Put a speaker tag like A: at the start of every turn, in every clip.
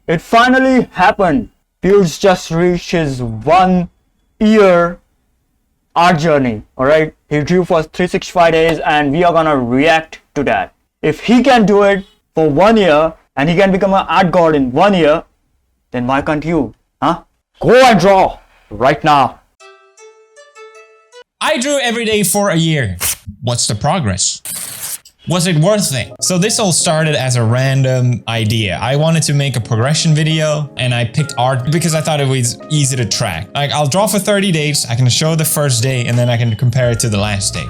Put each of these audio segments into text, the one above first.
A: It finally happened. Pewds just reached his 1 year art journey. Alright, he drew for 365 days and we are gonna react to that. If he can do it for 1 year and he can become an art god in 1 year, then why can't you? Huh? Go and draw right now.
B: I drew every day for a year. What's the progress? Was it worth it? So this all started as a random idea. I wanted to make a progression video and I picked art because I thought it was easy to track. Like, I'll draw for 30 days, I can show the first day and then I can compare it to the last day.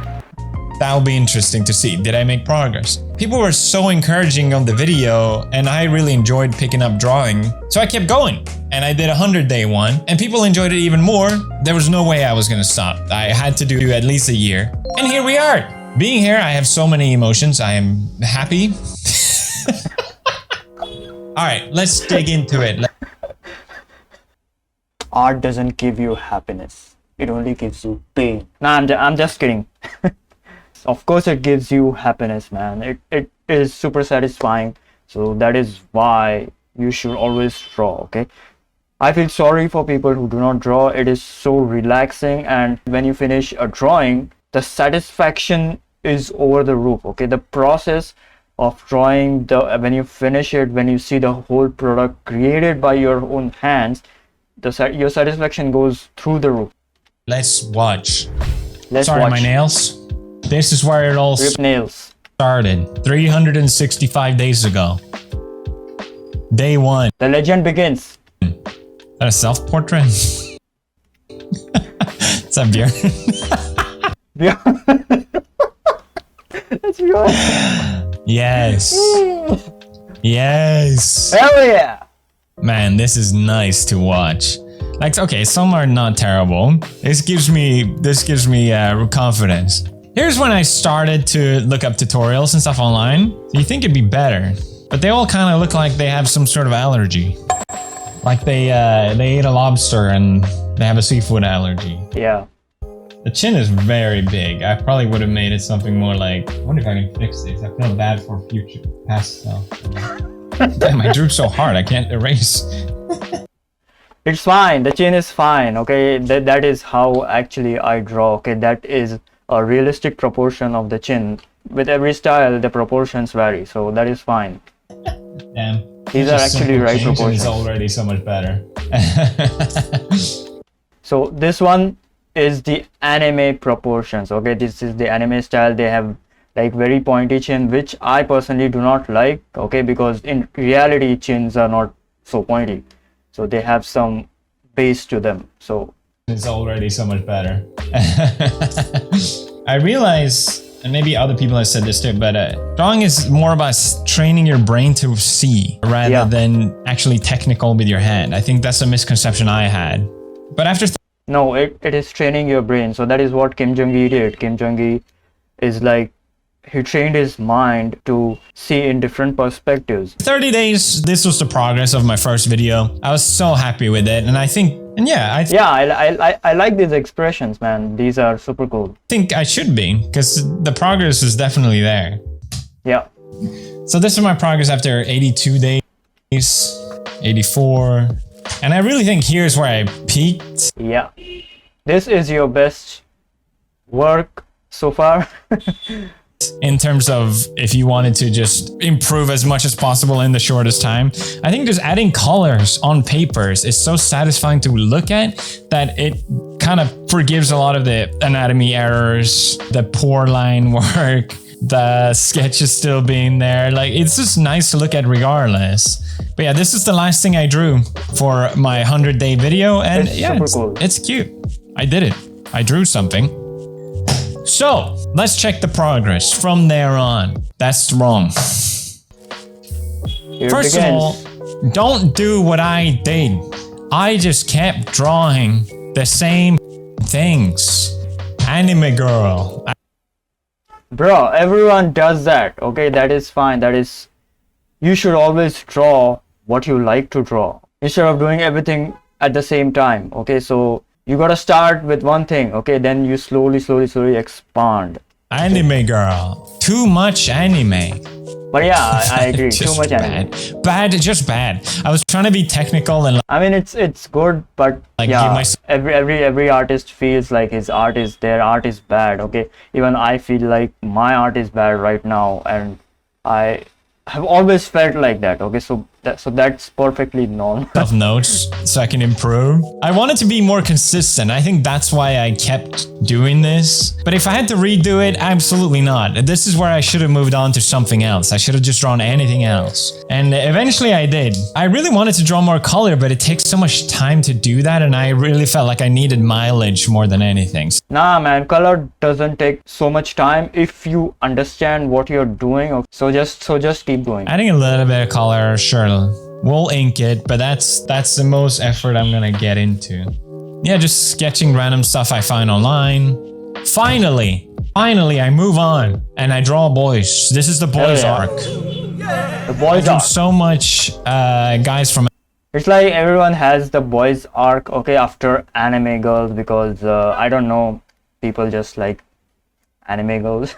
B: That'll be interesting to see. Did I make progress? People were so encouraging on the video and I really enjoyed picking up drawing. So I kept going and I did a 100-day one and people enjoyed it even more. There was no way I was gonna stop. I had to do at least a year. And here we are. Being here, I have so many emotions. I am happy. Alright, let's dig into it.
A: Art doesn't give you happiness. It only gives you pain. Nah, I'm just kidding. Of course it gives you happiness, man. It is super satisfying. So that is why you should always draw, okay? I feel sorry for people who do not draw. It is so relaxing, and when you finish a drawing, the satisfaction is over the roof, okay? The process of drawing, when you finish it, when you see the whole product created by your own hands, your satisfaction goes through the roof.
B: Let's watch.
A: Sorry,
B: my nails. This is where it all
A: nails
B: started 365 days ago. Day 1.
A: The legend begins.
B: Is that a self-portrait? Is that Björn?
A: That's Björn.
B: Yes. Yes.
A: Hell yeah.
B: Man, this is nice to watch. Like, okay, some are not terrible. This gives me confidence. Here's when I started to look up tutorials and stuff online. You think it'd be better, but they all kind of look like they have some sort of allergy. Like they ate a lobster and they have a seafood allergy.
A: Yeah.
B: The chin is very big. I probably would have made it something more like, I wonder if I can fix this. I feel bad for past self. Damn, I drew so hard, I can't erase.
A: It's fine, the chin is fine, okay? That is how actually I draw, okay? That is a realistic proportion of the chin. With every style, the proportions vary, so that is fine.
B: Damn.
A: These are actually right proportions.
B: It's already so much better.
A: So this one is the anime proportions, okay? This is the anime style. They have like very pointy chin, which I personally do not like, okay? Because in reality, chins are not so pointy. So they have some base to them. So
B: it's already so much better. I realize, and maybe other people have said this too, but drawing is more about training your brain to see rather than actually technical with your hand. I think that's a misconception I had. But after
A: no, it is training your brain. So that is what Kim Jong-gi did. Kim Jong-gi is like, he trained his mind to see in different perspectives.
B: 30 days, this was the progress of my first video. I was so happy with it, and I think, and
A: I like these expressions, man. These are super cool.
B: I think I should be, because the progress is definitely there.
A: Yeah.
B: So this is my progress after 82 days, 84, and I really think here's where I peaked.
A: Yeah. This is your best work so far.
B: In terms of if you wanted to just improve as much as possible in the shortest time. I think just adding colors on papers is so satisfying to look at that it kind of forgives a lot of the anatomy errors, the poor line work, the sketches still being there. Like, it's just nice to look at regardless. But yeah, this is the last thing I drew for my 100-day video, and it's cute. I did it. I drew something. So, let's check the progress from there on. That's wrong. First of all, don't do what I did. I just kept drawing the same things. Anime girl.
A: Bro, everyone does that, okay? That is fine. You should always draw what you like to draw instead of doing everything at the same time, okay? So you gotta start with one thing, okay? Then you slowly expand.
B: Anime girl. Too much anime.
A: But yeah, I agree. Too
B: Just
A: much anime.
B: just bad. I was trying to be technical and
A: I mean, it's good, but
B: Like,
A: yeah,
B: give myself-
A: every artist feels like their art is bad. Okay, even I feel like my art is bad right now, and I have always felt like that. Okay, so that's perfectly normal.
B: notes so I can improve. I wanted to be more consistent. I think that's why I kept doing this. But if I had to redo it, absolutely not. This is where I should have moved on to something else. I should have just drawn anything else. And eventually I did. I really wanted to draw more color, but it takes so much time to do that, and I really felt like I needed mileage more than anything.
A: Nah, man, color doesn't take so much time if you understand what you're doing. Okay? So just keep going.
B: Adding a little bit of color, sure, we'll ink it, but that's the most effort I'm gonna get into. Yeah, just sketching random stuff I find online. Finally, I move on and I draw boys. This is the boys
A: yeah.
B: arc.
A: The boys arc.
B: So much guys from
A: It's like everyone has the boys arc, okay, after anime girls, because I don't know, people just like anime girls.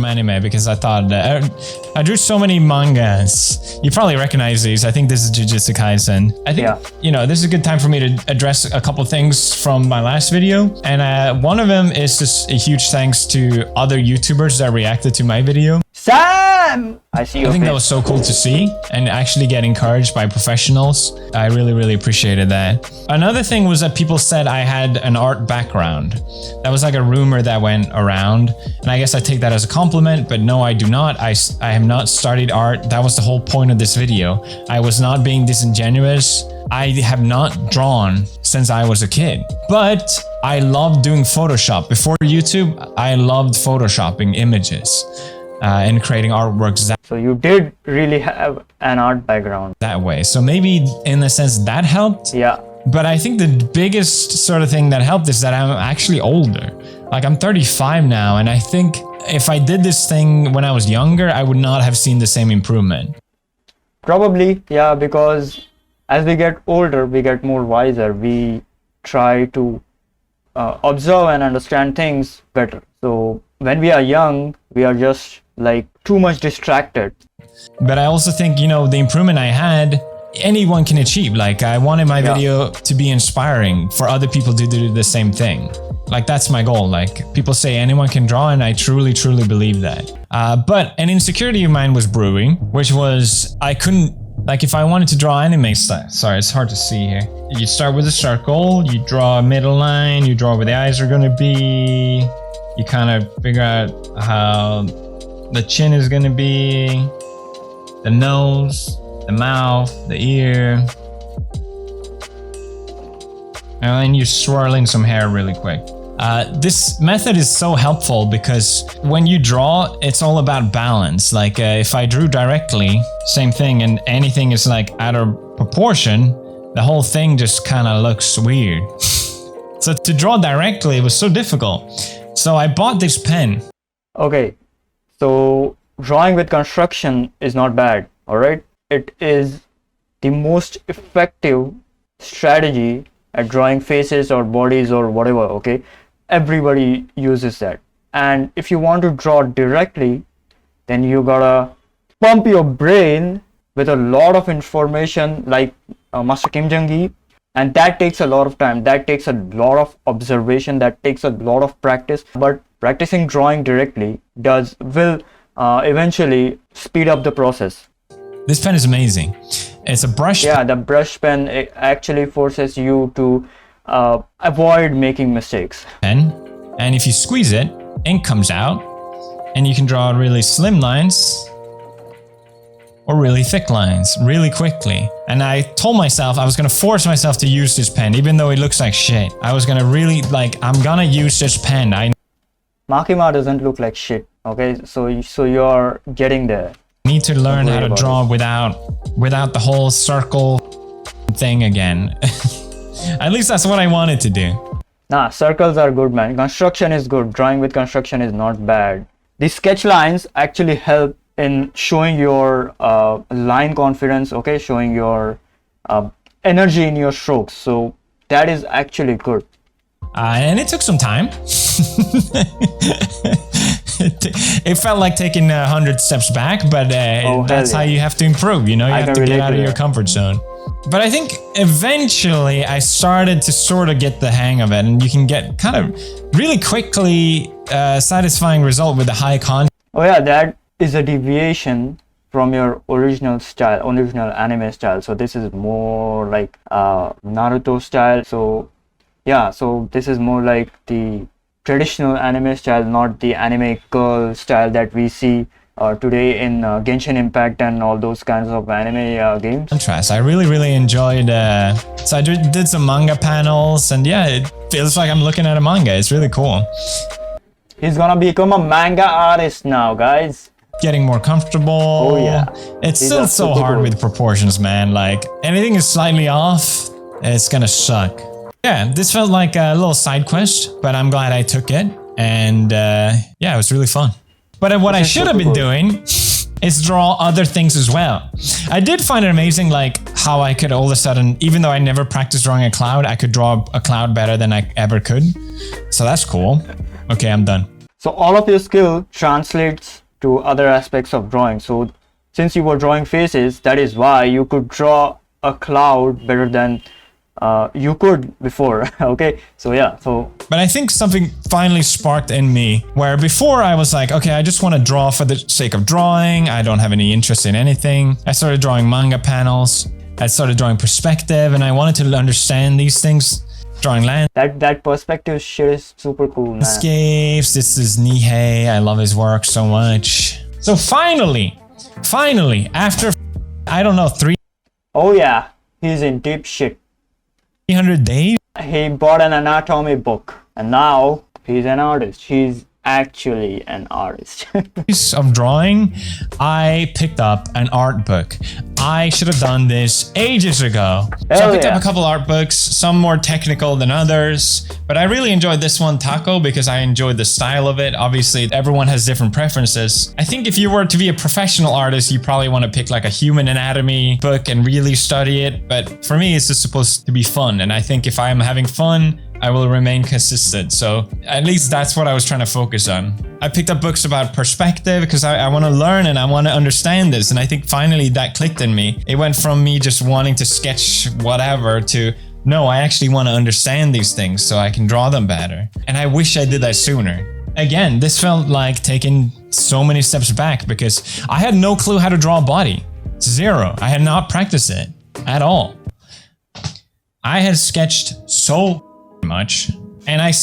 B: anime because I thought I drew so many mangas. You probably recognize these. I think this is Jujutsu Kaisen. I think, this is a good time for me to address a couple things from my last video. And one of them is just a huge thanks to other YouTubers that reacted to my video.
A: Sam! I see your
B: I think
A: face.
B: that was so cool to see and actually get encouraged by professionals. I really, really appreciated that. Another thing was that people said I had an art background. That was like a rumor that went around. And I guess I take that as a compliment, but no, I do not. I have not studied art. That was the whole point of this video. I was not being disingenuous. I have not drawn since I was a kid, but I loved doing Photoshop. Before YouTube, I loved Photoshopping images. And creating artworks
A: So you did really have an art background.
B: that way. So maybe in a sense that helped.
A: Yeah.
B: But I think the biggest sort of thing that helped is that I'm actually older. Like I'm 35 now, and I think if I did this thing when I was younger, I would not have seen the same improvement.
A: Probably, yeah, because as we get older, we get more wiser. We try to observe and understand things better. So when we are young, we are just like too much distracted.
B: But I also think, the improvement I had, anyone can achieve. Like I wanted my video to be inspiring for other people to do the same thing. Like that's my goal. Like people say anyone can draw, and I truly, truly believe that. But an insecurity of mine was brewing, which was I couldn't, like if I wanted to draw anime style, sorry, it's hard to see here. You start with a circle, you draw a middle line, you draw where the eyes are gonna be, you kind of figure out how the chin is gonna be, the nose, the mouth, the ear. And then you swirl in some hair really quick. This method is so helpful because when you draw, it's all about balance. Like if I drew directly, same thing, and anything is like out of proportion, the whole thing just kind of looks weird. So to draw directly, it was so difficult. So I bought this pen.
A: Okay, so drawing with construction is not bad, all right? It is the most effective strategy at drawing faces or bodies or whatever, okay? Everybody uses that. And if you want to draw directly, then you gotta pump your brain with a lot of information like Master Kim Jong-gi, and that takes a lot of time. That takes a lot of observation. That takes a lot of practice. But practicing drawing directly will eventually speed up the process.
B: This pen is amazing. It's a brush.
A: Yeah, the brush pen, it actually forces you to avoid making mistakes.
B: Pen, and if you squeeze it, ink comes out, and you can draw really slim lines or really thick lines really quickly. And I told myself I was gonna force myself to use this pen, even though it looks like shit. I was gonna really I'm gonna use this pen.
A: Makima doesn't look like shit. Okay, so you're getting there.
B: Need to learn how to draw without the whole circle thing again. At least that's what I wanted to do.
A: Nah, circles are good, man. Construction is good. Drawing with construction is not bad. The sketch lines actually help in showing your line confidence, okay? Showing your energy in your strokes. So that is actually good.
B: And it took some time. it felt like taking 100 steps back, but that's how you have to improve. You know, you have to get out of your comfort zone. But I think eventually I started to sort of get the hang of it, and you can get kind of really quickly satisfying result with the high content.
A: Oh yeah, that is a deviation from your original style, original anime style. So this is more like Naruto style. So yeah, so this is more like the traditional anime style, not the anime girl style that we see today in Genshin Impact and all those kinds of anime games.
B: Contrast. I really enjoyed. So I did some manga panels, and yeah, it feels like I'm looking at a manga. It's really cool.
A: He's gonna become a manga artist now, guys.
B: Getting more comfortable.
A: Oh yeah.
B: It's still so hard with proportions, man. Like anything is slightly off, it's gonna suck. Yeah, this felt like a little side quest, but I'm glad I took it, and yeah, it was really fun. But what I should have been doing is draw other things as well. I did find it amazing, like how I could all of a sudden, even though I never practiced drawing a cloud, I could draw a cloud better than I ever could. So that's cool. Okay, I'm done.
A: So all of your skill translates to other aspects of drawing. So since you were drawing faces, that is why you could draw a cloud better than you could before. Okay, so yeah, but
B: I think something finally sparked in me where before I was like, okay, I just want to draw for the sake of drawing. I don't have any interest in anything. I started drawing manga panels. I started drawing perspective, and I wanted to understand these things. Drawing land. That perspective shit is super cool, man. Landscapes. This is Nihei. I love his work so much. So finally, after I don't know 3. Oh yeah, he's in deep shit. 300 days? He bought an anatomy book, and now he's an artist. He's actually an artist. Of drawing, I picked up an art book. I should have done this ages ago. So I picked up a couple art books, some more technical than others, but I really enjoyed this one, Taco, because I enjoyed the style of it. Obviously, everyone has different preferences. I think if you were to be a professional artist, you probably want to pick like a human anatomy book and really study it. But for me, it's just supposed to be fun. And I think if I'm having fun, I will remain consistent. So at least that's what I was trying to focus on. I picked up books about perspective because I want to learn and I want to understand this. And I think finally that clicked in me. It went from me just wanting to sketch whatever to, no, I actually want to understand these things so I can draw them better. And I wish I did that sooner. Again, this felt like taking so many steps back because I had no clue how to draw a body. Zero. I had not practiced it at all. I had sketched so much, and it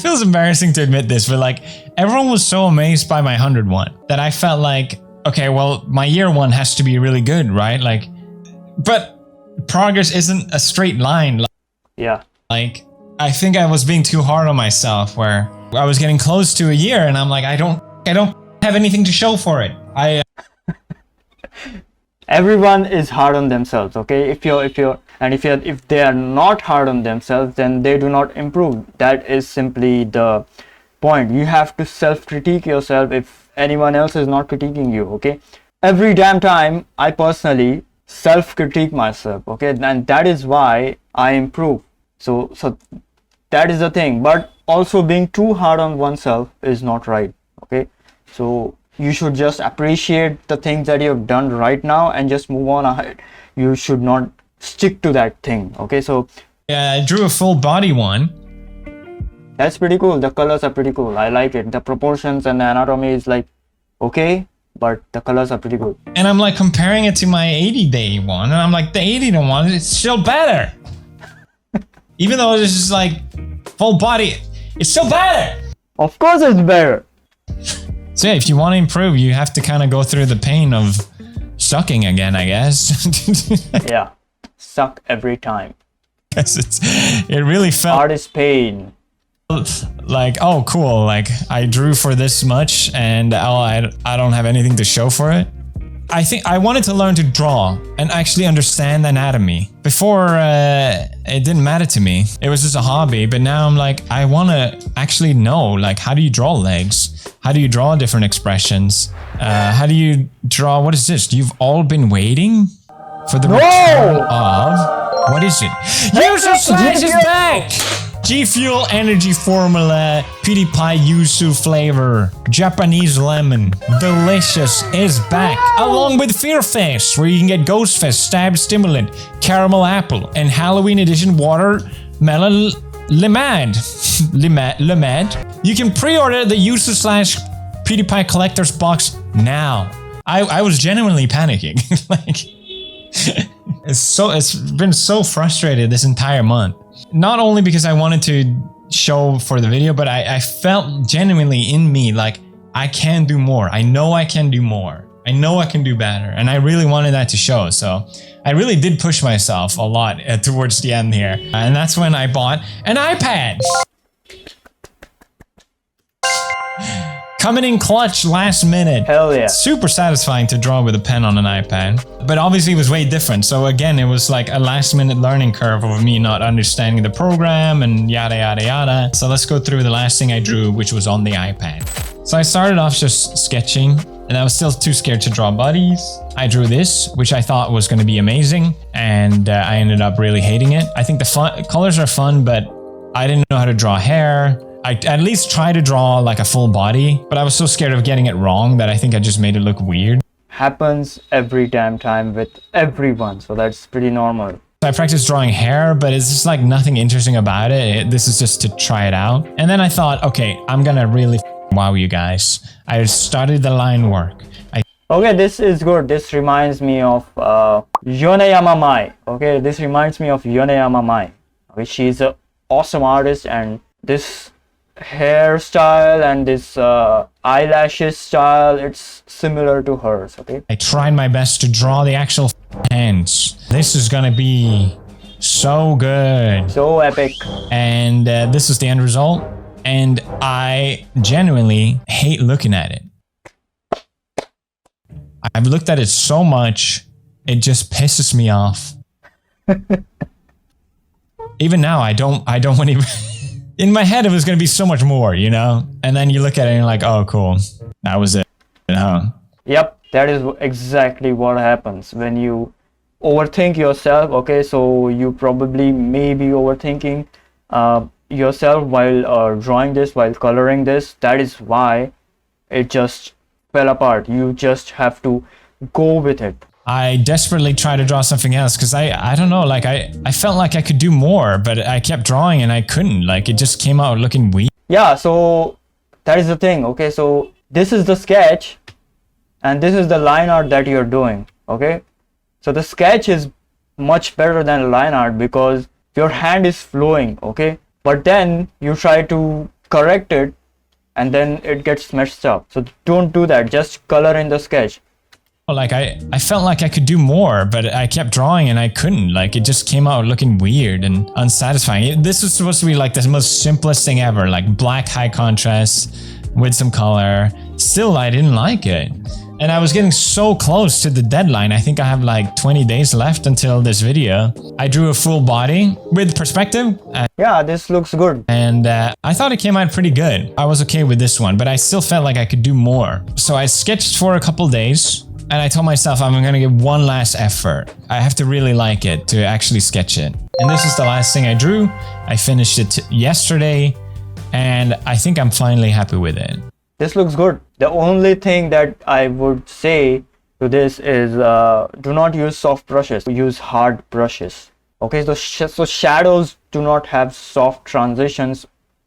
B: feels embarrassing to admit this, but like everyone was so amazed by my 101 that I felt like, okay, well, my year 1 has to be really good, right? Like, but progress isn't a straight line. Yeah. Like, I think I was being too hard on myself where I was getting close to a year and I'm like, I don't have anything to show for it. Everyone is hard on themselves, okay? If they are not hard on themselves, then they do not improve. That is simply the point. You have to self-critique yourself if anyone else is not critiquing you, okay? Every damn time I personally self-critique myself, okay? And that is why I improve. So that is the thing. But also being too hard on oneself is not right, okay? So you should just appreciate the things that you have done right now and just move on ahead. You should not stick to that thing, okay? So yeah, I drew a full body one. That's pretty cool. The colors are pretty cool. I like it. The proportions and the anatomy is like okay, but the colors are pretty good. And I'm like comparing it to my 80-day one, and I'm like, the 80-day one, it's still better. Even though it's just like full body, it's still better. Of course it's better. So yeah, if you want to improve, you have to kind of go through the pain of sucking again, I guess. Yeah, suck every time. It really felt... Artist pain. Like, oh, cool, like I drew for this much and I don't have anything to show for it. I think I wanted to learn to draw and actually understand anatomy. Before, it didn't matter to me. It was just a hobby, but now I'm like, I want to actually know, like, how do you draw legs? How do you draw different expressions? How do you draw, what is this? You've all been waiting for the return of... What is it? User Slash is back! G Fuel Energy Formula Pewdiepie Yuzu flavor. Japanese lemon. Delicious is back. Along with Fear Fest, where you can get Ghost Fest, Stab Stimulant, Caramel Apple, and Halloween Edition Watermelon Limad. Limad. You can pre-order the Yuzu / Pewdiepie Collector's Box now. I was genuinely panicking. Like, it's been so frustrated this entire month. Not only because I wanted to show for the video, but I felt genuinely in me like I can do more. I know I can do more. I know I can do better. And I really wanted that to show. So I really did push myself a lot towards the end here. And that's when I bought an iPad. Coming in clutch last minute.
A: Hell yeah.
B: Super satisfying to draw with a pen on an iPad. But obviously it was way different. So again, it was like a last minute learning curve of me not understanding the program and yada yada yada. So let's go through the last thing I drew, which was on the iPad. So I started off just sketching and I was still too scared to draw bodies. I drew this, which I thought was going to be amazing. And I ended up really hating it. I think the colors are fun, but I didn't know how to draw hair. I at least tried to draw like a full body, but I was so scared of getting it wrong that I think I just made it look weird.
A: Happens every damn time with everyone, so that's pretty normal.
B: I practiced drawing hair, but it's just like nothing interesting about it. This is just to try it out. And then I thought, okay, I'm gonna really wow you guys. I started the line work.
A: Okay, this is good. This reminds me of Yoneyama Mai. Okay, this reminds me of Yoneyama Mai. Okay, she's an awesome artist, and this hairstyle and this eyelashes style, it's similar to hers. Okay,
B: I tried my best to draw the actual hands. This is gonna be so good,
A: so epic.
B: And this is the end result, and I genuinely hate looking at it. I've looked at it so much, it just pisses me off. Even now, I don't want to. In my head, it was going to be so much more, you know? And then you look at it and you're like, oh, cool. That was it.
A: Yep, that is exactly what happens when you overthink yourself. Okay, so you probably may be overthinking yourself while drawing this, while coloring this. That is why it just fell apart. You just have to go with it.
B: I desperately tried to draw something else because I don't know, like I felt like I could do more, but I kept drawing and I couldn't. Like it just came out looking weak.
A: Yeah, so that is the thing. Okay, so this is the sketch and this is the line art that you're doing. Okay, so the sketch is much better than line art because your hand is flowing. Okay, but then you try to correct it and then it gets messed up. So don't do that. Just color in the sketch.
B: Like I felt like I could do more, but I kept drawing and I couldn't. Like it just came out looking weird and unsatisfying. This was supposed to be like the most simplest thing ever, like black high contrast with some color. Still, I didn't like it. And I was getting so close to the deadline. I think I have like 20 days left until this video. I drew a full body with perspective.
A: Yeah, this looks good.
B: And I thought it came out pretty good. I was okay with this one, but I still felt like I could do more. So I sketched for a couple days. And I told myself I'm gonna give one last effort. I have to really like it to actually sketch it. And this is the last thing I drew. I finished it yesterday, and I think I'm finally happy with it.
A: This looks good. The only thing that I would say to this is do not use soft brushes. Use hard brushes. Okay, so shadows do not have soft transitions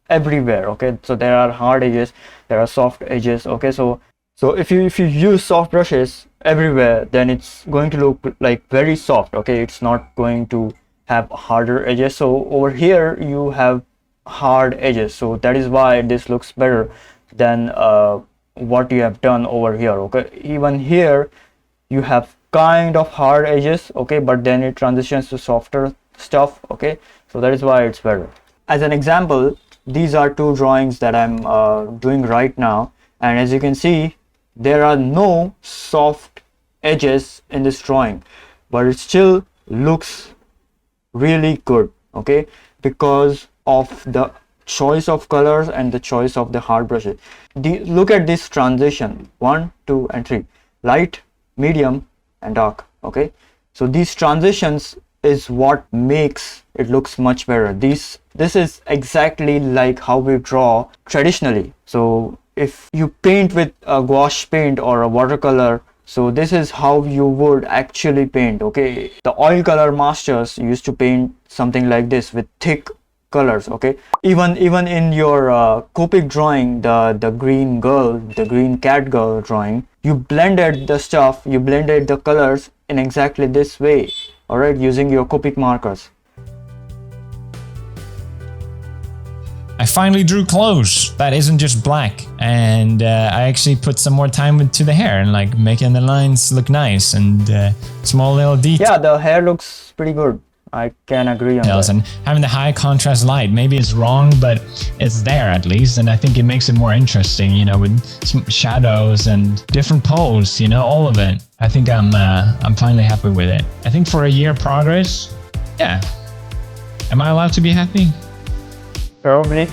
A: everywhere. Okay, so there are hard edges, there are soft edges. Okay, so if you use soft brushes everywhere, then it's going to look like very soft. Okay, it's not going to have harder edges. So over here you have hard edges, so that is why this looks better than what you have done over here. Okay, even here you have kind of hard edges, okay, but then it transitions to softer stuff. Okay, so that is why it's better. As an example, these are two drawings that I'm doing right now, and as you can see, there are no soft edges in this drawing, but it still looks really good. Okay, because of the choice of colors and the choice of the hard brushes. Look at this transition, 1, 2 and 3, light, medium and dark. Okay, so these transitions is what makes it looks much better. This is exactly like how we draw traditionally. So if you paint with a gouache paint or a watercolor, so this is how you would actually paint. Okay, the oil color masters used to paint something like this with thick colors. Okay, even in your Copic drawing, the green girl, the green cat girl drawing, you blended the stuff, you blended the colors in exactly this way, all right, using your Copic markers.
B: I finally drew clothes that isn't just black, and I actually put some more time into the hair and like making the lines look nice and small little details.
A: Yeah, the hair looks pretty good. I can agree on that.
B: And having the high contrast light, maybe it's wrong, but it's there at least, and I think it makes it more interesting, you know, with some shadows and different pose, you know, all of it. I think I'm finally happy with it. I think for a year progress, yeah. Am I allowed to be happy?
A: Probably.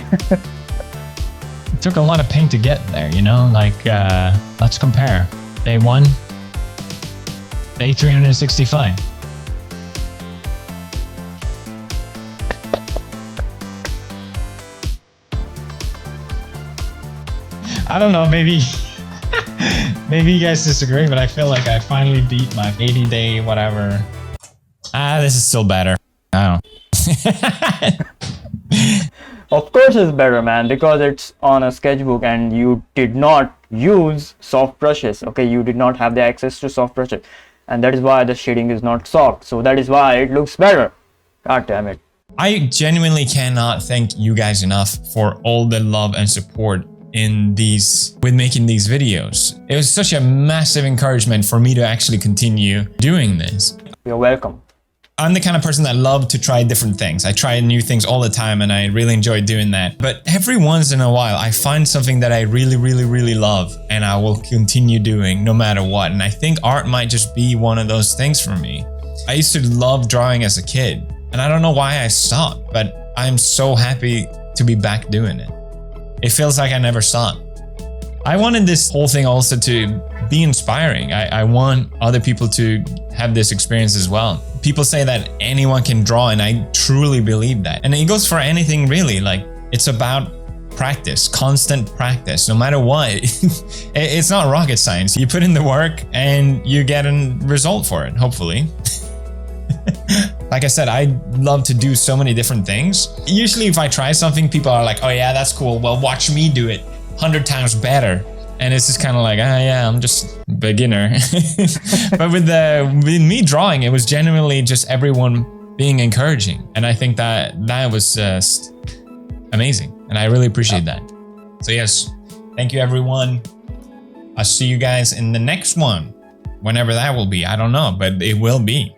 B: It took a lot of paint to get there, you know, like, let's compare. Day 1, day 365. I don't know, maybe maybe you guys disagree, but I feel like I finally beat my 80-day whatever. This is still better. I don't know.
A: Of course it's better, man, because it's on a sketchbook and you did not use soft brushes. Okay, you did not have the access to soft brushes, and that is why the shading is not soft. So that is why it looks better. God damn it.
B: I genuinely cannot thank you guys enough for all the love and support with making these videos. It was such a massive encouragement for me to actually continue doing this.
A: You're welcome.
B: I'm the kind of person that love to try different things. I try new things all the time and I really enjoy doing that. But every once in a while, I find something that I really, really, really love and I will continue doing no matter what. And I think art might just be one of those things for me. I used to love drawing as a kid and I don't know why I stopped, but I'm so happy to be back doing it. It feels like I never stopped. I wanted this whole thing also to be inspiring. I want other people to have this experience as well. People say that anyone can draw, and I truly believe that. And it goes for anything really. Like, it's about practice, constant practice, no matter what. It's not rocket science. You put in the work and you get a result for it, hopefully. Like I said, I love to do so many different things. Usually if I try something, people are like, oh yeah, that's cool. Well, watch me do it 100 times better. And it's just kind of like, yeah, I'm just a beginner. But with me drawing, it was genuinely just everyone being encouraging. And I think that was amazing. And I really appreciate that. So yes, thank you everyone. I'll see you guys in the next one. Whenever that will be, I don't know, but it will be.